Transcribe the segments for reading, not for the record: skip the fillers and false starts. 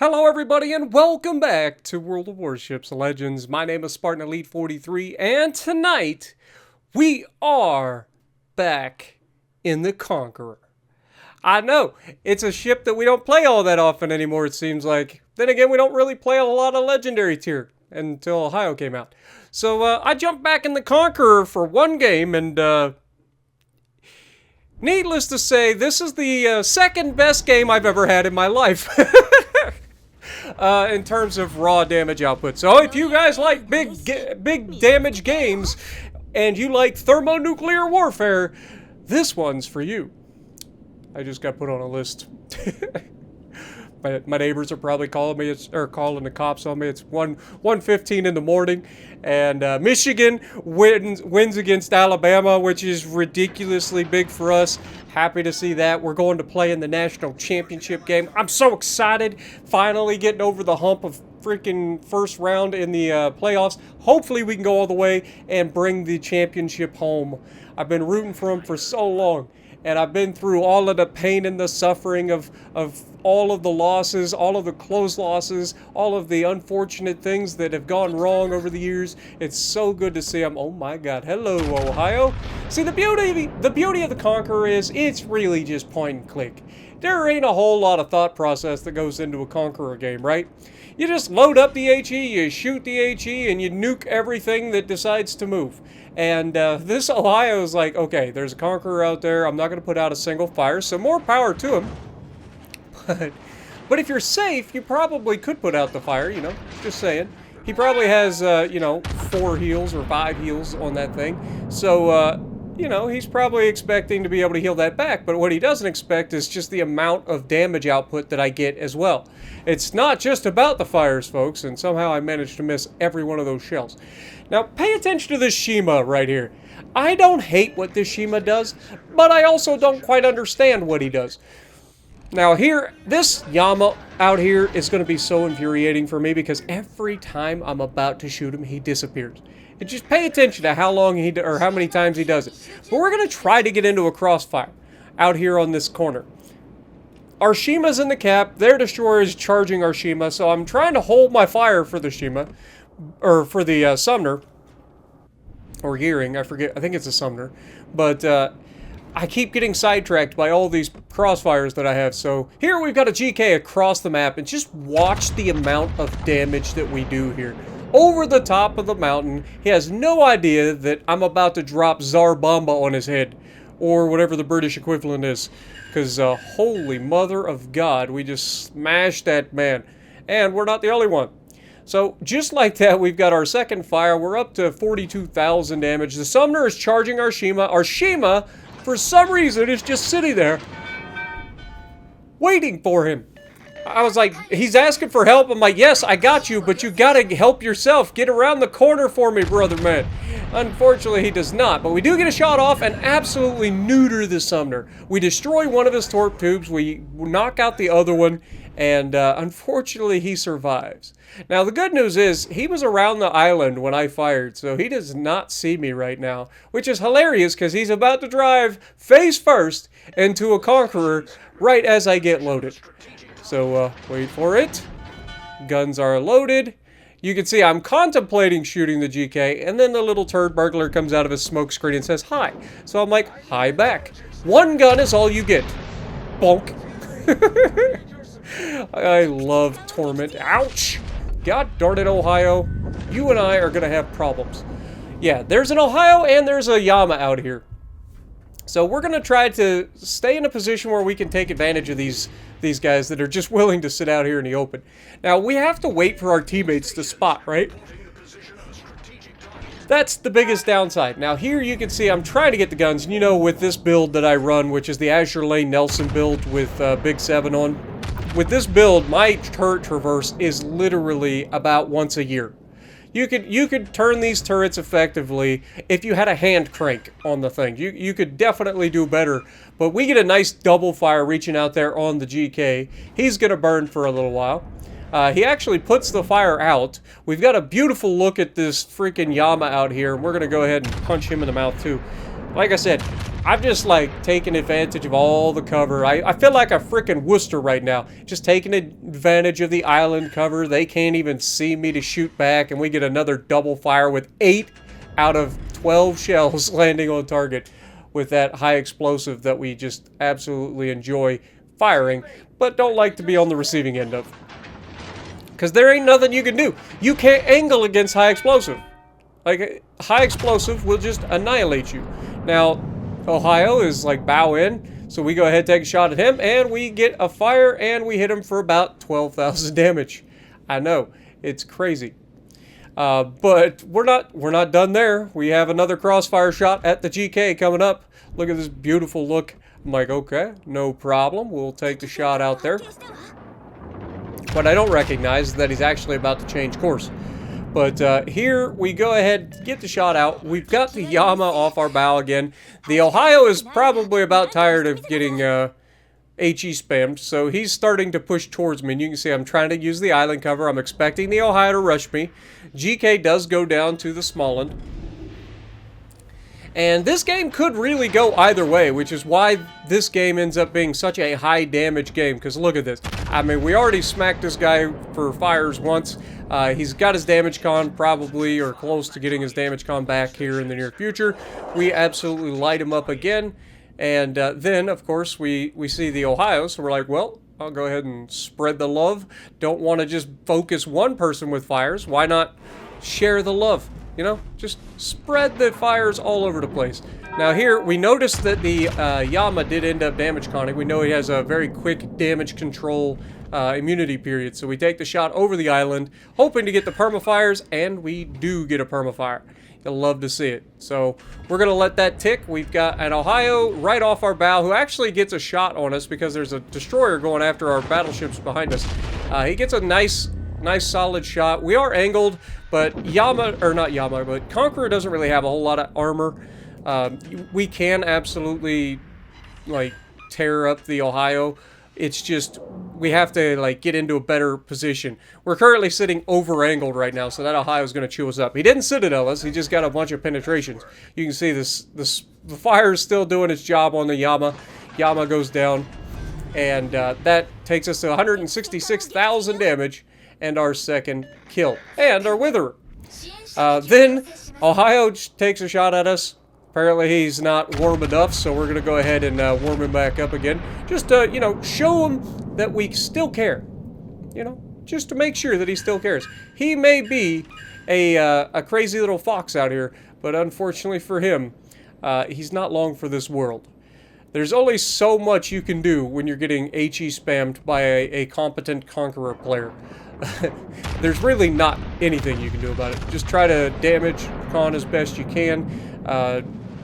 Hello everybody and welcome back to World of Warships Legends. My name is Spartan Elite 43 and tonight we are back in the Conqueror. I know, it's a ship that we don't play all that often anymore, it seems like. Then again, we don't really play a lot of Legendary tier until Ohio came out. So I jumped back in the Conqueror for one game and needless to say, this is the second best game I've ever had in my life. In terms of raw damage output. So if you guys like big damage games and you like thermonuclear warfare, this one's for you. I just got put on a list. My neighbors are probably calling me, or calling the cops on me. It's 1:15 in the morning, and Michigan wins against Alabama, which is ridiculously big for us. Happy to see that. We're going to play in the national championship game. I'm so excited, finally getting over the hump of freaking first round in the playoffs. Hopefully we can go all the way and bring the championship home. I've been rooting for them for so long. And I've been through all of the pain and the suffering of all of the losses, all of the close losses, all of the unfortunate things that have gone wrong over the years. It's so good to see them. Oh my God. Hello, Ohio. See, the beauty of the Conqueror is it's really just point and click. There ain't a whole lot of thought process that goes into a Conqueror game, right? You just load up the HE, you shoot the HE, and you nuke everything that decides to move. And this Ohio is like, okay, there's a Conqueror out there. I'm not going to put out a single fire, so more power to him. But if you're safe, you probably could put out the fire, you know, just saying. He probably has, you know, 4 heals or 5 heals on that thing. So, you know, he's probably expecting to be able to heal that back, but what he doesn't expect is just the amount of damage output that I get as well. It's not just about the fires, folks, and somehow I managed to miss every one of those shells. Now, pay attention to this Shima right here. I don't hate what this Shima does, but I also don't quite understand what he does. Now here, this Yama out here is going to be so infuriating for me because every time I'm about to shoot him, he disappears. And just pay attention to how long or how many times he does it. But we're going to try to get into a crossfire out here on this corner. Our Shima's in the cap. Their destroyer is charging our Shima, so I'm trying to hold my fire for the Shima, or for the Sumner, or Gearing. I forget. I think it's a Sumner, but I keep getting sidetracked by all these crossfires that I have. So here we've got a GK across the map, and just watch the amount of damage that we do here. Over the top of the mountain, he has no idea that I'm about to drop Tsar Bomba on his head, or whatever the British equivalent is, because holy mother of God, we just smashed that man, and we're not the only one. So just like that, we've got our second fire. We're up to 42,000 damage. The Sumner is charging our Shima. Our Shima, for some reason, is just sitting there waiting for him. I was like, he's asking for help. I'm like, yes, I got you, but you gotta help yourself. Get around the corner for me, brother man. Unfortunately, he does not, but we do get a shot off and absolutely neuter the Sumner. We destroy one of his torp tubes, we knock out the other one, and unfortunately, he survives. Now, the good news is, he was around the island when I fired, so he does not see me right now, which is hilarious, because he's about to drive face first into a Conqueror right as I get loaded. So, wait for it. Guns are loaded. You can see I'm contemplating shooting the GK, and then the little turd burglar comes out of his smoke screen and says, hi. So I'm like, hi back. One gun is all you get. Bonk. I love Torment. Ouch! God darn it, Ohio. You and I are going to have problems. Yeah, there's an Ohio and there's a Yama out here. So we're going to try to stay in a position where we can take advantage of these guys that are just willing to sit out here in the open. Now, we have to wait for our teammates to spot, right? That's the biggest downside. Now, here you can see I'm trying to get the guns. And you know, with this build that I run, which is the Azure Lane Nelson build with Big 7 on, with this build, my turret traverse is literally about once a year. You could turn these turrets effectively if you had a hand crank on the thing. You could definitely do better. But we get a nice double fire reaching out there on the GK. He's going to burn for a little while. He actually puts the fire out. We've got a beautiful look at this freaking Yama out here, and we're going to go ahead and punch him in the mouth too. Like I said, I'm just like taking advantage of all the cover. I feel like a freaking Worcester right now. Just taking advantage of the island cover. They can't even see me to shoot back, and we get another double fire with 8 out of 12 shells landing on target with that high explosive that we just absolutely enjoy firing, but don't like to be on the receiving end of. Because there ain't nothing you can do. You can't angle against high explosive. Like, high explosive will just annihilate you. Now, Ohio is like bow in, so we go ahead and take a shot at him, and we get a fire, and we hit him for about 12,000 damage. I know, it's crazy. But we're not done there. We have another crossfire shot at the GK coming up. Look at this beautiful look. I'm like, okay, no problem. We'll take the shot out there. What I don't recognize is that he's actually about to change course. But here we go ahead, get the shot out. We've got the Yama off our bow again. The Ohio is probably about tired of getting HE spammed, so he's starting to push towards me. And you can see I'm trying to use the island cover. I'm expecting the Ohio to rush me. GK does go down to the Smallland. And this game could really go either way, which is why this game ends up being such a high damage game. Because look at this. I mean, we already smacked this guy for fires once. He's got his damage con probably, or close to getting his damage con back here in the near future. We absolutely light him up again. And then, of course, we see the Ohio. So we're like, well, I'll go ahead and spread the love. Don't want to just focus one person with fires. Why not share the love? You know, just spread the fires all over the place. Now here, we noticed that the Yama did end up damage conning. We know he has a very quick damage control immunity period. So we take the shot over the island, hoping to get the permafires, and we do get a permafire. You'll love to see it. So we're going to let that tick. We've got an Ohio right off our bow who actually gets a shot on us because there's a destroyer going after our battleships behind us. He gets a nice solid shot. We are angled, but but Conqueror doesn't really have a whole lot of armor. We can absolutely like tear up the Ohio. It's just we have to like get into a better position. We're currently sitting over angled right now, so that Ohio is going to chew us up. He didn't citadel us. He just got a bunch of penetrations. You can see the fire is still doing its job on the Yama. Yama goes down, and that takes us to 166,000 damage. And our second kill. And our Witherer. Then, Ohio takes a shot at us. Apparently he's not warm enough, so we're going to go ahead and warm him back up again. Just to, you know, show him that we still care. You know, just to make sure that he still cares. He may be a crazy little fox out here, but unfortunately for him, he's not long for this world. There's only so much you can do when you're getting HE spammed by a competent Conqueror player. There's really not anything you can do about it. Just try to damage con as best you can.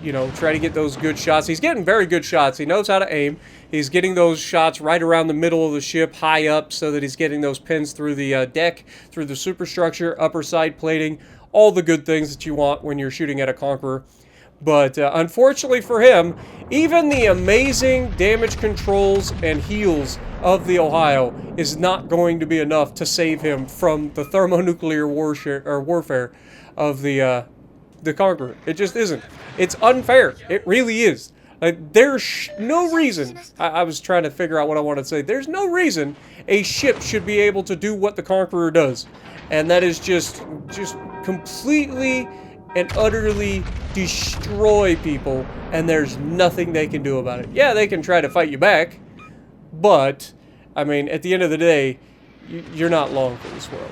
You know, try to get those good shots. He's getting very good shots. He knows how to aim. He's getting those shots right around the middle of the ship, high up, so that he's getting those pins through the deck, through the superstructure, upper side plating, all the good things that you want when you're shooting at a Conqueror. But unfortunately for him, even the amazing damage controls and heals of the Ohio is not going to be enough to save him from the thermonuclear warfare of the Conqueror. It just isn't. It's unfair. It really is. Like, there's no reason. I was trying to figure out what I wanted to say. There's no reason a ship should be able to do what the Conqueror does, and that is just completely and utterly destroy people, and there's nothing they can do about it. Yeah, they can try to fight you back, but, I mean, at the end of the day, you're not long for this world.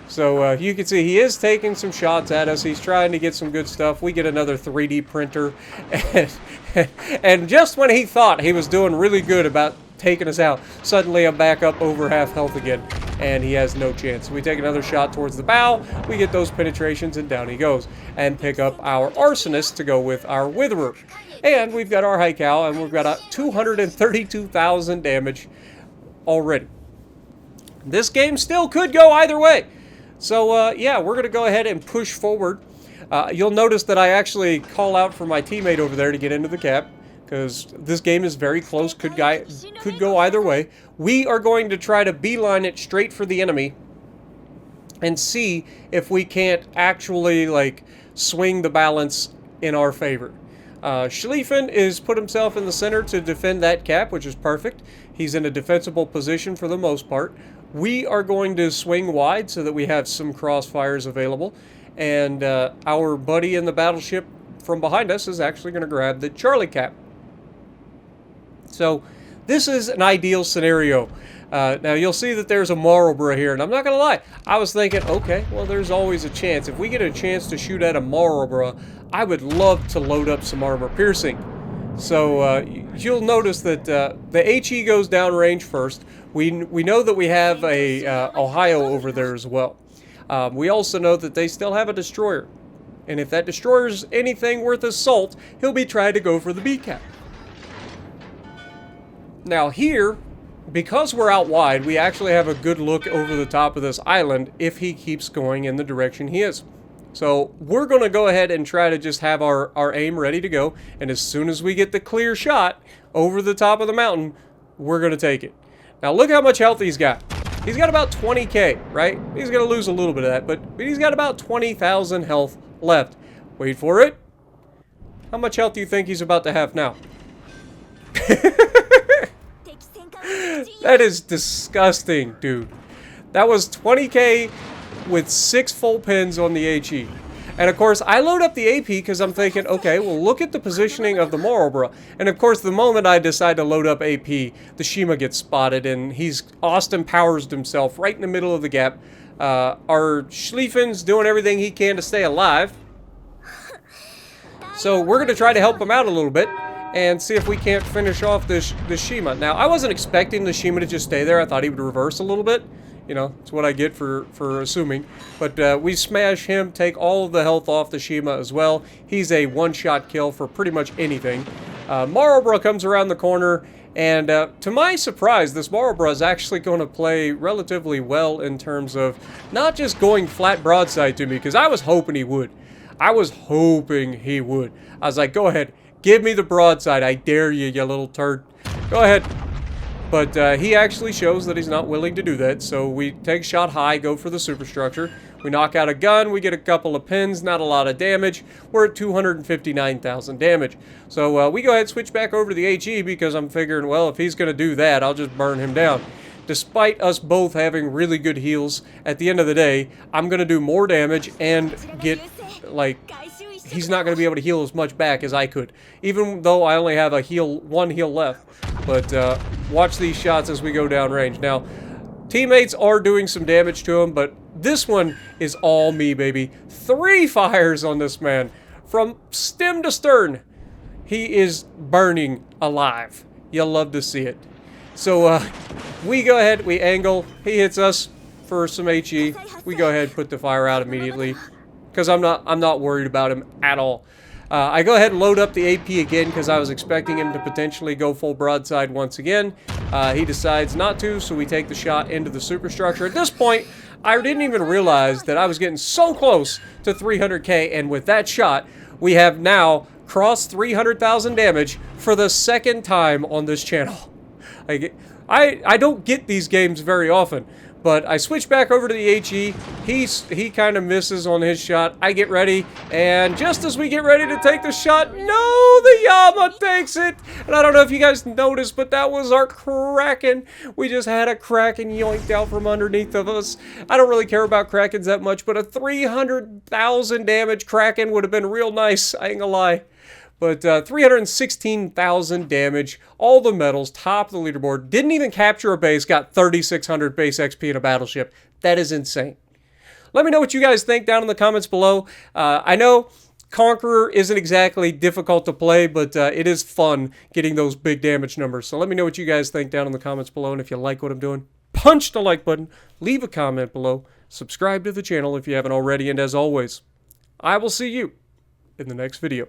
So you can see he is taking some shots at us. He's trying to get some good stuff. We get another 3D printer, and just when he thought he was doing really good about taking us out, suddenly I'm back up over half health again, and he has no chance. We take another shot towards the bow, we get those penetrations, and down he goes. And pick up our Arsonist to go with our Witherer. And we've got our Haikal, and we've got a 232,000 damage already. This game still could go either way. So, yeah, we're going to go ahead and push forward. You'll notice that I actually call out for my teammate over there to get into the cap, because this game is very close, could go either way. We are going to try to beeline it straight for the enemy and see if we can't actually, like, swing the balance in our favor. Schlieffen is put himself in the center to defend that cap, which is perfect. He's in a defensible position for the most part. We are going to swing wide so that we have some crossfires available. And our buddy in the battleship from behind us is actually going to grab the Charlie cap. So this is an ideal scenario. Now you'll see that there's a Marlborough here, and I'm not going to lie, I was thinking, okay, well there's always a chance. If we get a chance to shoot at a Marlborough, I would love to load up some armor piercing. So you'll notice that the HE goes downrange first. We know that we have a Ohio over there as well. We also know that they still have a destroyer. And if that destroyer's anything worth his salt, he'll be trying to go for the B cap. Now here, because we're out wide, we actually have a good look over the top of this island if he keeps going in the direction he is. So we're going to go ahead and try to just have our aim ready to go. And as soon as we get the clear shot over the top of the mountain, we're going to take it. Now look how much health he's got. He's got about 20k, right? He's going to lose a little bit of that, but he's got about 20,000 health left. Wait for it. How much health do you think he's about to have now? That is disgusting, dude. That was 20k with 6 full pins on the HE. And of course, I load up the AP because I'm thinking, okay, well, look at the positioning of the Marlborough. And of course, the moment I decide to load up AP, the Shima gets spotted, and he's Austin Powers himself right in the middle of the gap. Our Schlieffen's doing everything he can to stay alive. So we're going to try to help him out a little bit and see if we can't finish off this Shima. Now, I wasn't expecting the Shima to just stay there. I thought he would reverse a little bit. You know, it's what I get for assuming. But we smash him, take all of the health off the Shima as well. He's a one-shot kill for pretty much anything. Marlborough comes around the corner, and to my surprise, this Marlborough is actually going to play relatively well in terms of not just going flat broadside to me, because I was hoping he would. I was like, go ahead, give me the broadside. I dare you, you little turd. Go ahead. But he actually shows that he's not willing to do that, so we take shot high, go for the superstructure. We knock out a gun, we get a couple of pins, not a lot of damage. We're at 259,000 damage. So we go ahead and switch back over to the HE because I'm figuring, well, if he's going to do that, I'll just burn him down. Despite us both having really good heals, at the end of the day, I'm going to do more damage and get, like, he's not going to be able to heal as much back as I could. Even though I only have one heal left. But watch these shots as we go down range. Now, teammates are doing some damage to him, but this one is all me, baby. 3 fires on this man. From stem to stern. He is burning alive. You'll love to see it. So, we go ahead, we angle. He hits us for some HE. We go ahead and put the fire out immediately. Because I'm not worried about him at all. I go ahead and load up the AP again because I was expecting him to potentially go full broadside once again. He decides not to, so we take the shot into the superstructure. At this point, I didn't even realize that I was getting so close to 300k, and with that shot, we have now crossed 300,000 damage for the 2nd time on this channel. I don't get these games very often. But I switch back over to the HE. He kind of misses on his shot. I get ready, and just as we get ready to take the shot, no, the Yama takes it. And I don't know if you guys noticed, but that was our Kraken. We just had a Kraken yoinked out from underneath of us. I don't really care about Krakens that much, but a 300,000 damage Kraken would have been real nice. I ain't gonna lie. But 316,000 damage, all the medals, top of the leaderboard, didn't even capture a base, got 3,600 base XP in a battleship. That is insane. Let me know what you guys think down in the comments below. I know Conqueror isn't exactly difficult to play, but it is fun getting those big damage numbers. So let me know what you guys think down in the comments below, and if you like what I'm doing, punch the like button, leave a comment below, subscribe to the channel if you haven't already, and as always, I will see you in the next video.